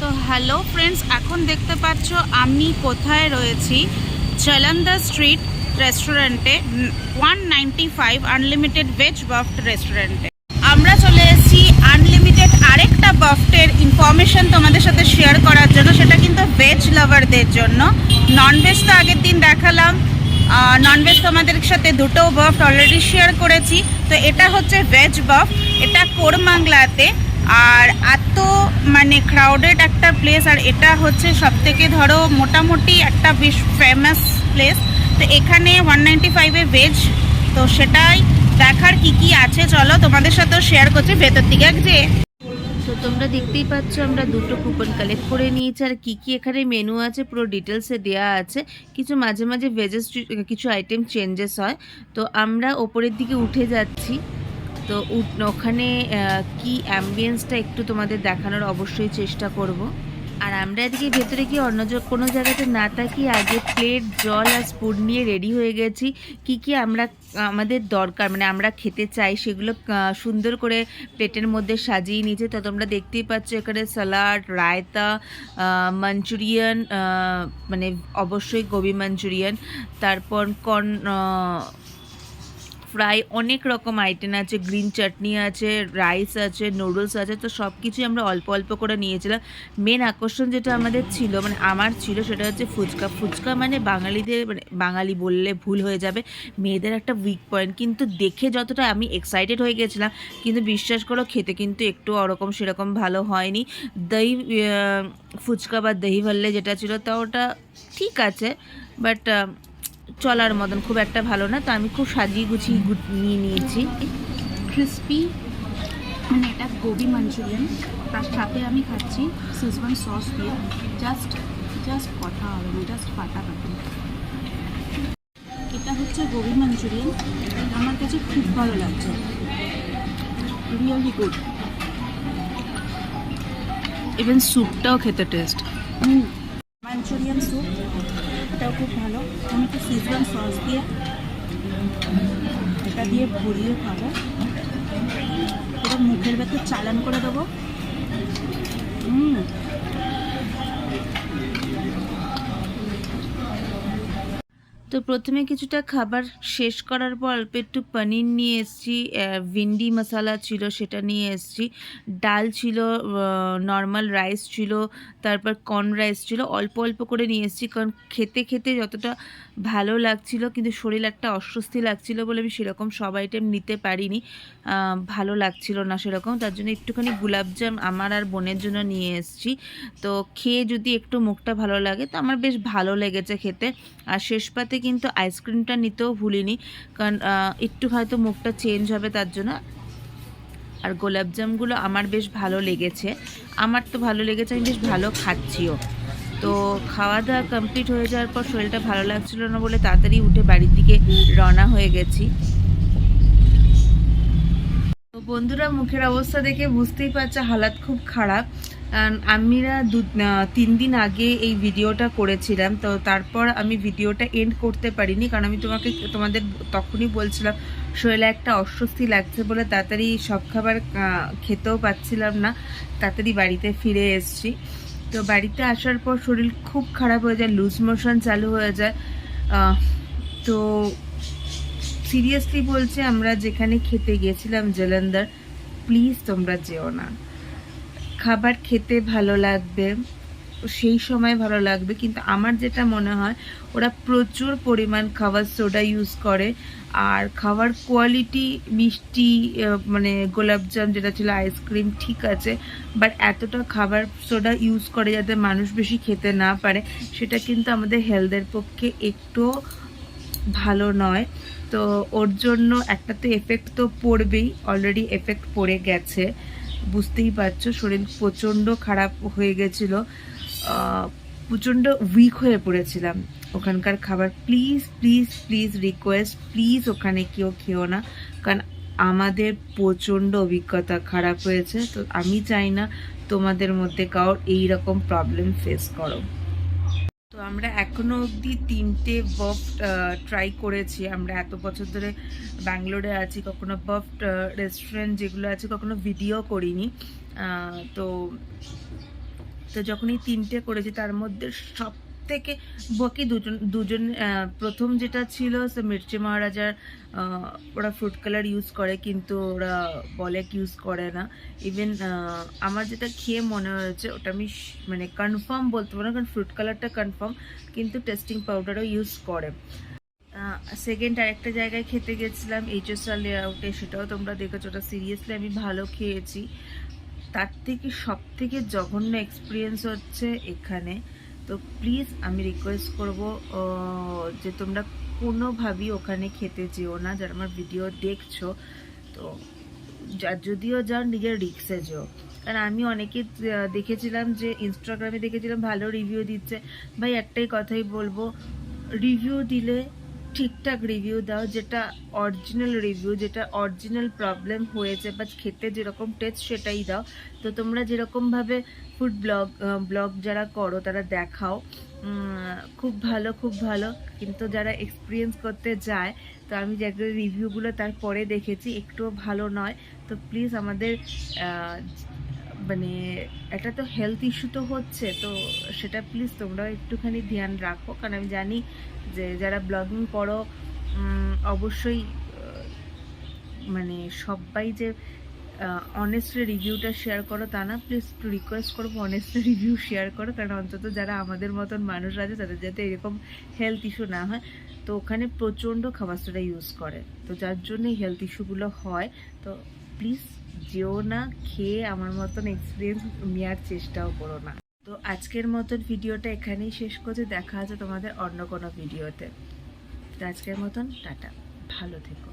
তো hello friends, এখন দেখতে পাচ্ছ আমি কোথায় রয়েছি। জালান্দার স্ট্রিট রেস্টুরেন্টে 195 আনলিমিটেড ভেজ বাফট রেস্টুরেন্টে আমরা চলে এসেছি আনলিমিটেড আরেকটা বাফটের ইনফরমেশন তোমাদের সাথে শেয়ার করার জন্য। সেটা কিন্তু ভেজ লাভারদের জন্য। ননভেজ তো আগের দিন দেখালাম, ননভেজ তোমাদের সাথে দুটো বাফট অলরেডি শেয়ার করেছি। তো এটা হচ্ছে ভেজ বাফট, এটা কোরমাংলাতে। আর এত মানে ক্রাউডেড একটা প্লেস, আর এটা হচ্ছে সবথেকে ধরো মোটামুটি একটা বেশ ফেমাস প্লেস। তো এখানে 195-এ ভেজ, তো সেটাই দেখার কি কি আছে চলো তোমাদের সাথেও শেয়ার করছি ভেতর দিকে যে। তো তোমরা দেখতেই পাচ্ছ আমরা দুটো কুপন কালেক্ট করে নিয়েছি, আর কি কি এখানে মেনু আছে পুরো ডিটেলসে দেওয়া আছে। কিছু মাঝে মাঝে ভেজেস কিছু আইটেম চেঞ্জেস হয়। তো আমরা ওপরের দিকে উঠে যাচ্ছি। তো ওখানে কি অ্যাম্বিয়েন্সটা একটু তোমাদের দেখানোর অবশ্যই চেষ্টা করব। আর আমরা এদিকে ভেতরে গিয়ে অন্য কোনো জায়গাতে না তাকিয়ে আগে প্লেট, জল আর স্পুন নিয়ে রেডি হয়ে গেছি। কি কি আমাদের দরকার মানে আমরা খেতে চাই সেগুলো সুন্দর করে প্লেটের মধ্যে সাজিয়ে নিয়েছে। তো তোমরা দেখতেই পাচ্ছ এখানে স্যালাড, রায়তা, মাঞ্চুরিয়ান, মানে অবশ্যই গোবি মাঞ্চুরিয়ান, তারপর কর্ন ফ্রাই, অনেক রকম আইটেম আছে, গ্রিন চাটনি আছে, রাইস আছে, নুডলস আছে। তো সব কিছুই আমরা অল্প অল্প করে নিয়েছিলাম। মেন আকর্ষণ যেটা আমাদের ছিল মানে আমার ছিল সেটা হচ্ছে ফুচকা। ফুচকা মানে বাঙালিদের, মানে বাঙালি বললে ভুল হয়ে যাবে, মেয়েদের একটা উইক পয়েন্ট। কিন্তু দেখে যতটা আমি এক্সাইটেড হয়ে গেছিলাম, কিন্তু বিশ্বাস করো খেতে কিন্তু একটু ওরকম সেরকম ভালো হয়নি। দই ফুচকা বা দহি ভাল্লে যেটা ছিল তা ওটা ঠিক আছে, বাট চলার মতন, খুব একটা ভালো না। তো আমি খুব সাজিয়ে গুছিয়ে নিয়ে নিয়েছি। ক্রিস্পি মানে এটা গোবি মাঞ্চুরিয়ান, তার সাথে আমি খাচ্ছি শেজওয়ান সস দিয়ে। জাস্ট কথা হবে না, জাস্ট ফাটাফাটি। এটা হচ্ছে গোবি মাঞ্চুরিয়ান, আমার কাছে খুব ভালো লাগছে, রিয়েলি গুড। ইভেন স্যুপটাও খেতে টেস্ট। মাঞ্চুরিয়ান স্যুপ এটাও খুব ভালো। আমি একটু শেজওয়ান সস দিয়ে এটা দিয়ে ভরিয়ে খাবো, এটা মুখের ভেতর চালান করে দেবো। তো প্রথমে কিছুটা খাবার শেষ করার পর অল্প একটু পনির নিয়ে এসেছি, ভিন্ডি মশলা ছিল সেটা নিয়ে এসেছি, ডাল ছিল, নর্মাল রাইস ছিল, তারপর কর্ন রাইস ছিল। অল্প অল্প করে নিয়ে এসেছি, কারণ খেতে খেতে যতটা ভালো লাগছিল কিন্তু শরীর একটা অস্বস্তি লাগছিল বলে আমি সেরকম সব আইটেম নিতে পারিনি, ভালো লাগছিল না সেরকম। তার জন্য একটুখানি গুলাবজাম আমার আর বোনের জন্য নিয়ে এসেছি। তো খেয়ে যদি একটু মুখটা ভালো লাগে, তো আমার বেশ ভালো লেগেছে খেতে। আর শেষ পাতে কিন্তু আইসক্রিমটা নিতেও ভুলিনি, কারণ একটু হয়তো মুখটা চেঞ্জ হবে তার জন্য। আর গোলাপজামগুলো আমার বেশ ভালো লেগেছে, আমার তো ভালো লেগেছে, আমি বেশ ভালো খাচ্ছিও। তো খাওয়া দাওয়া কমপ্লিট হয়ে যাওয়ার পর শরীরটা ভালো লাগছিল না বলে তাড়াতাড়ি উঠে বাড়ির দিকে রওনা হয়ে গেছি। তো বন্ধুরা, মুখের অবস্থা দেখে বুঝতেই পারছে হালাত খুব খারাপ। আমরা 3 দিন আগে এই ভিডিওটা করেছিলাম, তো তারপর আমি ভিডিওটা এন্ড করতে পারিনি, কারণ আমি তোমাদের তখনই বলছিলাম শরীরে একটা অস্বস্তি লাগছে বলে তাড়াতাড়ি সব খাবার খেতেও পাচ্ছিলাম না, তাড়াতাড়ি বাড়িতে ফিরে এসেছি। তো বাড়িতে আসার পর শরীর খুব খারাপ হয়ে যায়, লুজ মোশন চালু হয়ে যায়। তো সিরিয়াসলি বলছি, আমরা যেখানে খেতে গেছিলাম জালান্দার, প্লিজ তোমরা যেও না। খাবার খেতে ভালো লাগবে, সেই সময় ভালো লাগবে, কিন্তু আমার যেটা মনে হয় ওরা প্রচুর পরিমাণ খাবার সোডা ইউজ করে। আর খাবার কোয়ালিটি মিষ্টি, মানে গোলাপজাম যেটা ছিল, আইসক্রিম ঠিক আছে, বাট এতটা খাবার সোডা ইউজ করে যাতে মানুষ বেশি খেতে না পারে, সেটা কিন্তু আমাদের হেলথের পক্ষে একটু ভালো নয়। তো ওর জন্য একটা তো এফেক্ট তো পড়বেই, অলরেডি এফেক্ট পড়ে গেছে, বুঝতেই পারছো। শরীর প্রচণ্ড খারাপ হয়ে গেছিলো, প্রচণ্ড উইক হয়ে পড়েছিলাম। ওখানকার খাবার please please please request, please ওখানে কেউ খেও না, কারণ আমাদের প্রচণ্ড অভিজ্ঞতা খারাপ হয়েছে। তো আমি চাই না তোমাদের মধ্যে কারোর এইরকম প্রবলেম ফেস করো। তো আমরা এখনো অবধি 3টে বাফ ট্রাই করেছি। আমরা এত বছর ধরে ব্যাঙ্গালোরে আছি, কখনো বাফ রেস্টুরেন্ট যেগুলো আছে কখনো ভিডিও করিনি। তো তো যখন এই 3টে করেছি তার মধ্যে সব থেকে বাকি দুজন প্রথম যেটা ছিল সে মির্চি মহারাজার, ওরা ফ্রুট কালার ইউজ করে কিন্তু ওরা বলে ইউজ করে না। ইভেন আমার যেটা খেয়ে মনে হয়েছে ওটা আমি মানে কনফার্ম বলতে পারবো না, কারণ ফ্রুট কালারটা কনফার্ম, কিন্তু টেস্টিং পাউডারও ইউজ করে। সেকেন্ড আরেকটা জায়গায় খেতে গেছিলাম HSR লেআউটে, সেটাও তোমরা দেখেছো, ওটা সিরিয়াসলি আমি ভালো খেয়েছি। তার থেকে সব থেকে জঘন্য এক্সপিরিয়েন্স হচ্ছে এখানে। তো প্লিজ আমি রিকোয়েস্ট করব যে তোমরা কোনোভাবেই ওখানে খেতে যেও না, যারা আমার ভিডিও দেখছো। তো যদিও যাও নিজের রিক্সে যেও, কারণ আমি অনেকে দেখেছিলাম যে ইনস্টাগ্রামে দেখেছিলাম ভালো রিভিউ দিচ্ছে। ভাই একটাই কথাই বলবো, রিভিউ দিলে ঠিকঠাক রিভিউ দাও, যেটা অরিজিনাল রিভিউ, যেটা অরিজিনাল প্রবলেম হয়েছে বা খেতে যেরকম টেস্ট সেটাই দাও। তো তোমরা যেরকমভাবে ফুড ব্লগ যারা করো তারা দেখাও, খুব ভালো খুব ভালো, কিন্তু যারা এক্সপিরিয়েন্স করতে যায়, তো আমি যে রিভিউগুলো তারপরে দেখেছি একটুও ভালো নয়। তো প্লিজ আমাদের মানে একটা তো হেলথ ইস্যু তো হচ্ছে, তো সেটা প্লিজ তোমরা একটুখানি ধ্যান রাখো। কারণ আমি জানি যে যারা ব্লগিং করো অবশ্যই মানে সবাই যে অনেস্টলি রিভিউটা শেয়ার করো তা না, প্লিজ একটু রিকোয়েস্ট করবো অনেস্টলি রিভিউ শেয়ার করো, কারণ অন্তত যারা আমাদের মতন মানুষ আছে তাদের যাতে এরকম হেলথ ইস্যু না হয়। তো ওখানে প্রচণ্ড খাবার সোডা ইউজ করে, তো যার জন্য হেলথ ইস্যুগুলো হয়। তো প্লিজ যেও না, খেয়ে আমার মতন এক্সপিরিয়েন্স নেওয়ার চেষ্টাও করো না। তো আজকের মতন ভিডিওটা এখানেই শেষ করছি, দেখা আছে তোমাদের অন্য কোনো ভিডিওতে। তো আজকের মতন টাটা, ভালো থেকো।